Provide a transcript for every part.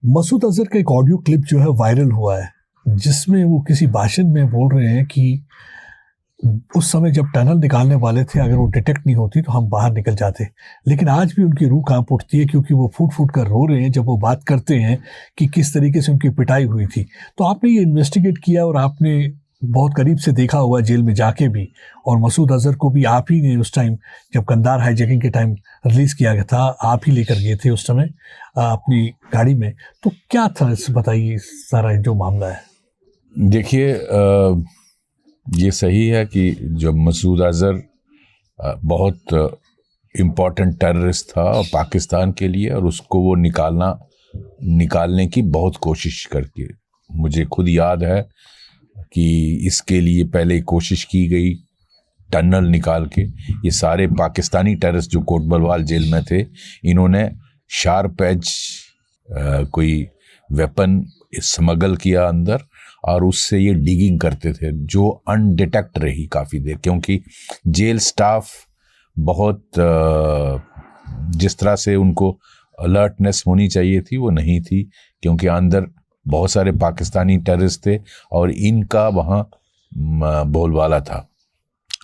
मसूद अजहर का एक audio clip जो है वायरल हुआ है, जिसमें वो किसी भाषण में बोल रहे हैं कि उस समय जब टनल निकालने वाले थे, अगर वो डिटेक्ट नहीं होती तो हम बाहर निकल जाते। लेकिन आज भी उनकी रूह कांप उठती है, क्योंकि वो फूट फूट कर रो रहे हैं जब वो बात करते हैं कि किस तरीके से उनकी पिटाई हुई थी। तो आपने ये इन्वेस्टिगेट किया और आपने बहुत करीब से देखा हुआ जेल में जाके भी, और मसूद अजहर को भी आप ही ने उस टाइम, जब कंधार हाईजैकिंग के टाइम रिलीज किया गया था, आप ही लेकर गए थे उस समय अपनी गाड़ी में। तो क्या था, बताइए सारा जो मामला है। देखिए, ये सही है कि जब मसूद अजहर बहुत इम्पोर्टेंट टेररिस्ट था पाकिस्तान के लिए, और उसको वो निकालने की बहुत कोशिश करके, मुझे खुद याद है कि इसके लिए पहले कोशिश की गई टनल निकाल के। ये सारे पाकिस्तानी टेररिस्ट जो कोट बलवाल जेल में थे, इन्होंने शार्प एज कोई वेपन स्मगल किया अंदर, और उससे ये डिगिंग करते थे जो अनडिटेक्ट रही काफ़ी देर, क्योंकि जेल स्टाफ बहुत जिस तरह से उनको अलर्टनेस होनी चाहिए थी वो नहीं थी, क्योंकि अंदर बहुत सारे पाकिस्तानी टेररिस्ट थे और इनका वहाँ बोलबाला था,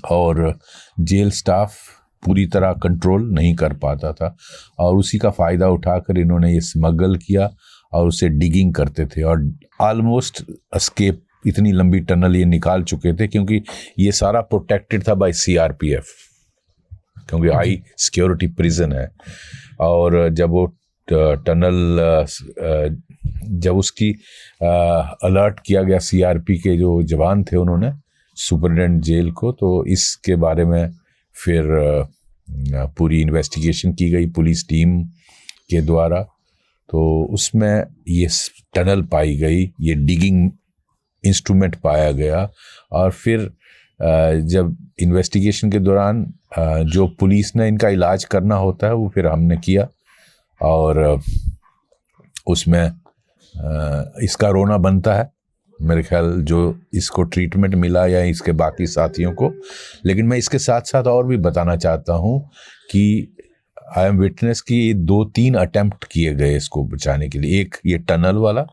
और जेल स्टाफ पूरी तरह कंट्रोल नहीं कर पाता था, और उसी का फ़ायदा उठाकर इन्होंने ये स्मगल किया और उसे डिगिंग करते थे, और ऑलमोस्ट एस्केप, इतनी लंबी टनल ये निकाल चुके थे, क्योंकि ये सारा प्रोटेक्टेड था बाय सीआरपीएफ, क्योंकि हाई सिक्योरिटी प्रिजन है। और जब वो टनल जब उसकी अलर्ट किया गया सीआरपी के जो जवान थे, उन्होंने सुपरिटेंडेंट जेल को, तो इसके बारे में फिर पूरी इन्वेस्टिगेशन की गई पुलिस टीम के द्वारा। तो उसमें ये टनल पाई गई, ये डिगिंग इंस्ट्रूमेंट पाया गया, और फिर जब इन्वेस्टिगेशन के दौरान जो पुलिस ने इनका इलाज करना होता है वो फिर हमने किया, और उसमें इसका रोना बनता है मेरे ख्याल, जो इसको ट्रीटमेंट मिला या इसके बाकी साथियों को। लेकिन मैं इसके साथ साथ और भी बताना चाहता हूँ कि आई एम विटनेस कि 2-3 अटेम्प्ट किए गए इसको बचाने के लिए। एक ये टनल वाला,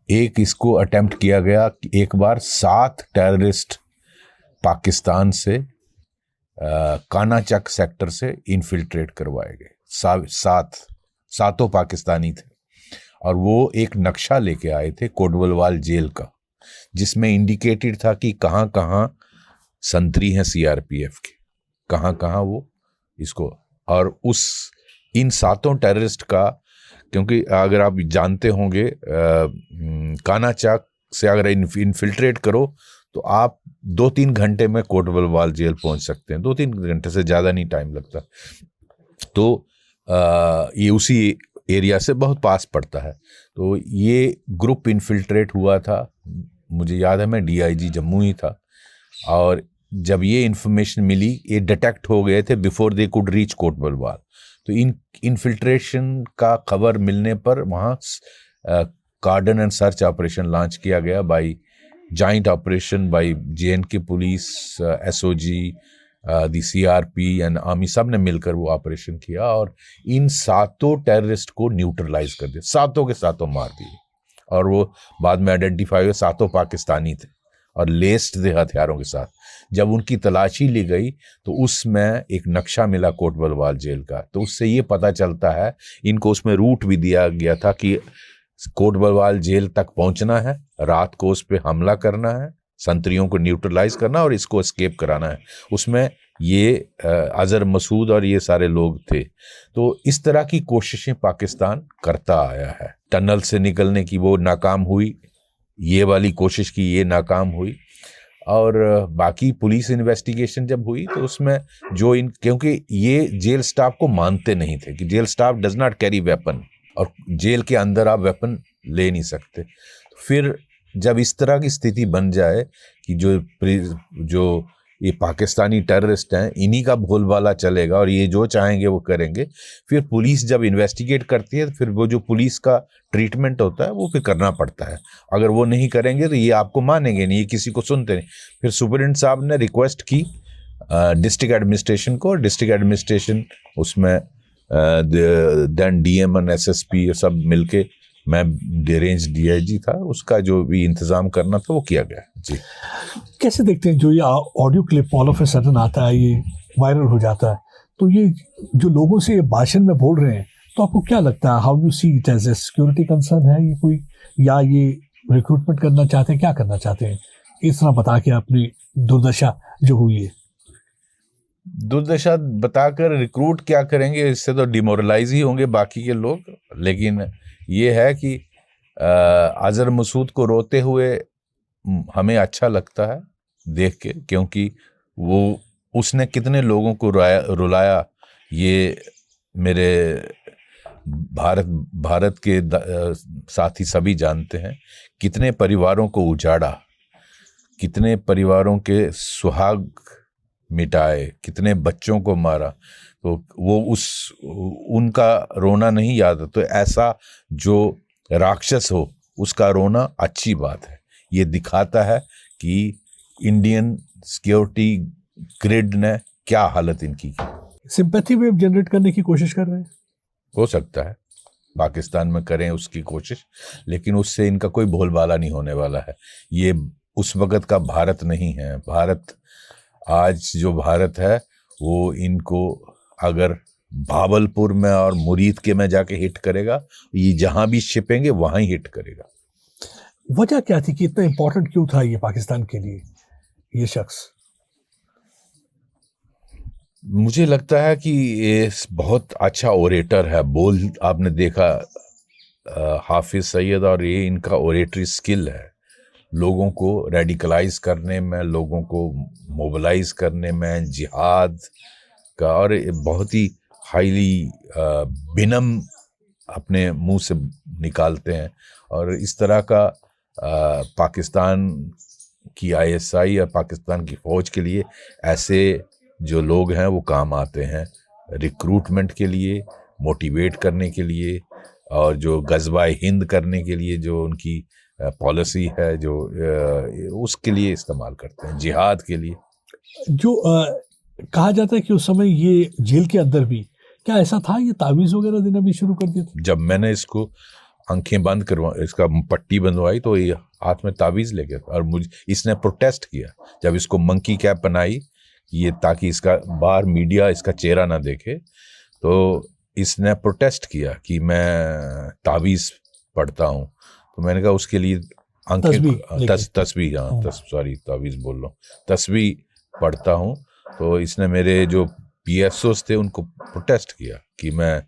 एक इसको अटेम्प्ट किया गया कि एक बार 7 टेररिस्ट पाकिस्तान से कानाचक सेक्टर से इन्फिल्ट्रेट करवाए गए। सातों पाकिस्तानी थे, और वो एक नक्शा लेके आए थे कोटबलवाल जेल का, जिसमें इंडिकेटेड था कि कहाँ कहाँ संतरी हैं सीआरपीएफ के, कहाँ कहाँ वो इसको, और इन 7 टेररिस्ट का, क्योंकि अगर आप जानते होंगे कानाचक से अगर इन्फिल्ट्रेट करो तो आप 2-3 घंटे में कोटबलवाल जेल पहुंच सकते हैं, 2-3 घंटे से ज़्यादा नहीं टाइम लगता। तो ये उसी एरिया से बहुत पास पड़ता है। तो ये ग्रुप इन्फिल्ट्रेट हुआ था, मुझे याद है मैं डीआईजी जम्मू ही था, और जब ये इन्फॉर्मेशन मिली, ये डिटेक्ट हो गए थे बिफोर दे कुड रीच कोटबलवाल। तो इन इन्फिल्ट्रेशन का खबर मिलने पर वहाँ कार्डन एंड सर्च ऑपरेशन लॉन्च किया गया by joint operation by J and K police, SOG, the CRP and army, सब ने मिलकर वो ऑपरेशन किया, और इन 7 टेररिस्ट को न्यूट्रलाइज कर दिया, 7 के 7 मार दिए। और वो बाद में आइडेंटिफाई हुए 7 पाकिस्तानी थे और लेस्ड थे हथियारों के साथ। जब उनकी तलाशी ली गई तो उसमें एक नक्शा मिला कोटबलवाल जेल का, तो उससे ये पता चलता है, इनको उसमें रूट भी दिया गया था कि कोटबलवाल जेल तक पहुंचना है, रात को उस पर हमला करना है, संतरियों को न्यूट्रलाइज करना और इसको एस्केप कराना है। उसमें ये अजहर मसूद और ये सारे लोग थे। तो इस तरह की कोशिशें पाकिस्तान करता आया है। टनल से निकलने की वो नाकाम हुई, ये वाली कोशिश की, ये नाकाम हुई, और बाकी पुलिस इन्वेस्टिगेशन जब हुई तो उसमें जो क्योंकि ये जेल स्टाफ को मानते नहीं थे कि jail staff does not carry weapon, और जेल के अंदर आप वेपन ले नहीं सकते। तो फिर जब इस तरह की स्थिति बन जाए कि जो ये पाकिस्तानी टेररिस्ट हैं, इन्हीं का बोलबाला चलेगा और ये जो चाहेंगे वो करेंगे, फिर पुलिस जब इन्वेस्टिगेट करती है तो फिर वो जो पुलिस का ट्रीटमेंट होता है वो फिर करना पड़ता है। अगर वो नहीं करेंगे तो ये आपको मानेंगे नहीं, ये किसी को सुनते नहीं। फिर सुपरिटेंडेंट साहब ने रिक्वेस्ट की डिस्ट्रिक्ट एडमिनिस्ट्रेशन को, डिस्ट्रिक्ट एडमिनिस्ट्रेशन उसमें देन डीएम एंड एसएसपी ये सब मिलके, मैं रेंज डीआईजी था, उसका जो भी इंतजाम करना था वो किया गया। जी। कैसे देखते हैं जो ये audio clip all of a sudden आता है, ये वायरल हो जाता है, तो ये जो लोगों से भाषण में बोल रहे हैं, तो आपको क्या लगता है, how you see it as a security concern है ये कोई, या ये रिक्रूटमेंट करना चाहते हैं, क्या करना चाहते हैं इस तरह बता के अपनी दुर्दशा जो हुई है? दुर्दशा बताकर रिक्रूट क्या करेंगे, इससे तो डिमोरलाइज ही होंगे बाकी के लोग। लेकिन ये है कि अजहर मसूद को रोते हुए हमें अच्छा लगता है देख के, क्योंकि वो उसने कितने लोगों को रुलाया, ये मेरे भारत के साथी सभी जानते हैं। कितने परिवारों को उजाड़ा, कितने परिवारों के सुहाग मिटाए, कितने बच्चों को मारा, तो वो उनका रोना नहीं याद। तो ऐसा जो राक्षस हो उसका रोना अच्छी बात है। ये दिखाता है कि इंडियन सिक्योरिटी ग्रिड ने क्या हालत इनकी की। सिंपैथी वेव जनरेट करने की कोशिश कर रहे हैं, हो सकता है पाकिस्तान में करें उसकी कोशिश, लेकिन उससे इनका कोई भोलबाला नहीं होने वाला है। ये उस वक्त का भारत नहीं है। भारत आज जो भारत है वो इनको अगर भावलपुर में और मुरीद के में जाके हिट करेगा, ये जहां भी छिपेंगे वहां ही हिट करेगा। वजह क्या थी कि इतना इंपॉर्टेंट क्यों था ये पाकिस्तान के लिए ये शख्स? मुझे लगता है कि ये बहुत अच्छा ओरेटर है। बोल आपने देखा हाफिज सईद, और ये इनका ओरेटरी स्किल है। लोगों को रेडिकलाइज करने में, लोगों को मोबिलाइज करने में, जिहाद का, और बहुत ही हाईली बिनम अपने मुंह से निकालते हैं। और इस तरह का पाकिस्तान की आईएसआई और पाकिस्तान की फ़ौज के लिए ऐसे जो लोग हैं वो काम आते हैं, रिक्रूटमेंट के लिए, मोटिवेट करने के लिए, और जो गज़वा हिंद करने के लिए जो उनकी पॉलिसी है, जो उसके लिए इस्तेमाल करते हैं, जिहाद के लिए। जो कहा जाता है कि उस समय ये जेल के अंदर भी क्या ऐसा था, ये तावीज़ वगैरह देना भी शुरू कर दिया था? जब मैंने इसको आंखें बंद इसका पट्टी बंधवाई तो ये हाथ में तावीज़ ले गया, और मुझे इसने प्रोटेस्ट किया जब इसको मंकी कैप बनाई, ये ताकि इसका बाहर मीडिया इसका चेहरा ना देखे, तो इसने प्रोटेस्ट किया कि मैं तावीज़ पढ़ता हूँ। तो मैंने कहा उसके लिए तावीज़ बोल रहा हूँ, तस्बीह पढ़ता हूँ। तो इसने मेरे जो पीएसओस थे उनको प्रोटेस्ट किया कि मैं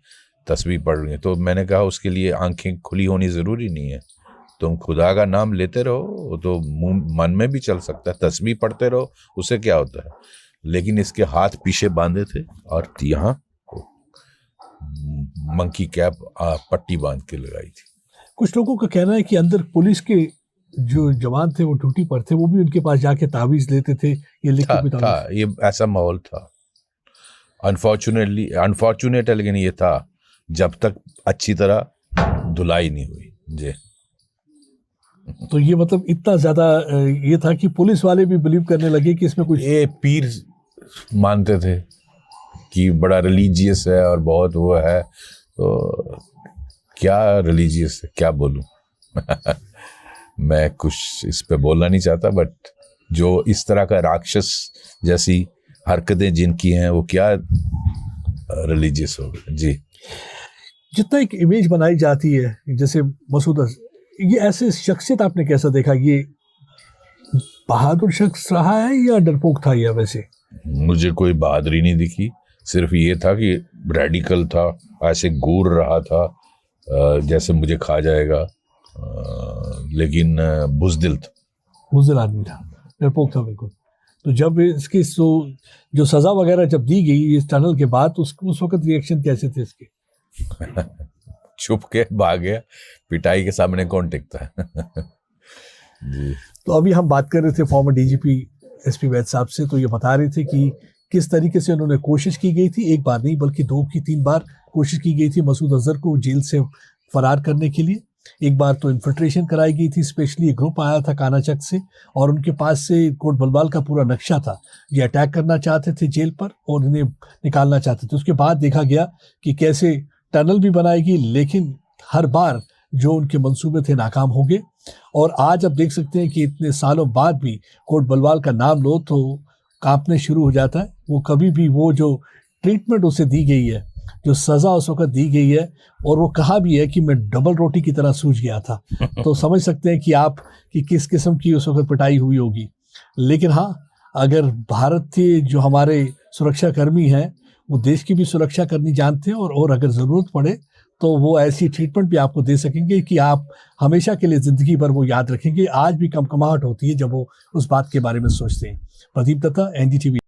तस्बीह पढ़ रही हूँ। तो मैंने कहा उसके लिए आंखें खुली होनी ज़रूरी नहीं है, तुम खुदा का नाम लेते रहो, तो मन में भी चल सकता है, तस्बीह पढ़ते रहो, उससे क्या होता है। लेकिन इसके हाथ पीछे बांधे थे और यहाँ मंकी कैप पट्टी बांध के लगाई थी। कुछ लोगों का कहना है कि अंदर पुलिस के जो जवान थे वो ड्यूटी पर थे, वो भी उनके पास जाके तावीज़ लेते थे, ये लिख के था, ये ऐसा माहौल था। अनफॉर्चुनेट है, लेकिन ये था जब तक अच्छी तरह धुलाई नहीं हुई। जी। तो ये मतलब इतना ज्यादा ये था कि पुलिस वाले भी बिलीव करने लगे कि इसमें कुछ, ये पीर मानते थे कि बड़ा रिलीजियस है और बहुत वो है, तो क्या रिलीजियस है क्या बोलूं मैं कुछ इस पे बोलना नहीं चाहता, बट जो इस तरह का राक्षस जैसी हरकतें जिनकी हैं वो क्या रिलीजियस हो गए। जी। जितना एक इमेज बनाई जाती है जैसे मसूद अजहर, ये ऐसे शख्सियत आपने कैसा देखा, ये बहादुर शख्स रहा है या डरपोक था? या वैसे मुझे कोई बहादुरी नहीं दिखी, सिर्फ ये था कि रेडिकल था, ऐसे घूर रहा था जैसे मुझे खा जाएगा, लेकिन बुज़दिल था, बुज़दिल आदमी था, डरपोक था बिल्कुल। तो जब इसकी जो सज़ा वगैरह जब दी गई इस टनल के बाद, उस वक्त रिएक्शन कैसे थे इसके? छुप के भाग गया, पिटाई के सामने कौन टिकता है जी। तो अभी हम बात कर रहे थे फॉर्मर डीजीपी एसपी वैद साहब से, तो ये बता रहे थे कि किस तरीके से उन्होंने कोशिश की गई थी, एक बार नहीं बल्कि 2 की 3 बार कोशिश की गई थी मसूद अजहर को जेल से फरार करने के लिए। एक बार तो इन्फिल्ट्रेशन कराई गई थी, स्पेशली ग्रुप आया था कानाचक से और उनके पास से कोट बलवाल का पूरा नक्शा था। ये अटैक करना चाहते थे जेल पर और इन्हें निकालना चाहते थे। उसके बाद देखा गया कि कैसे टनल भी बनाएगी, लेकिन हर बार जो उनके मंसूबे थे नाकाम हो गए। और आज आप देख सकते हैं कि इतने सालों बाद भी कोट बलवाल का नाम लो तो कांपने शुरू हो जाता है। वो कभी भी वो जो ट्रीटमेंट उसे दी गई है, जो सज़ा उस वक्त दी गई है, और वो कहा भी है कि मैं डबल रोटी की तरह सूझ गया था, तो समझ सकते हैं कि आप कि किस किस्म की उस वक्त पिटाई हुई होगी। लेकिन हाँ, अगर भारत के जो हमारे सुरक्षा कर्मी हैं वो देश की भी सुरक्षा करनी जानते हैं और अगर ज़रूरत पड़े तो वो ऐसी ट्रीटमेंट भी आपको दे सकेंगे कि आप हमेशा के लिए ज़िंदगी भर वो याद रखेंगे। आज भी कमकमाहट होती है जब वो उस बात के बारे में सोचते हैं। प्रदीप दत्ता, NDTV।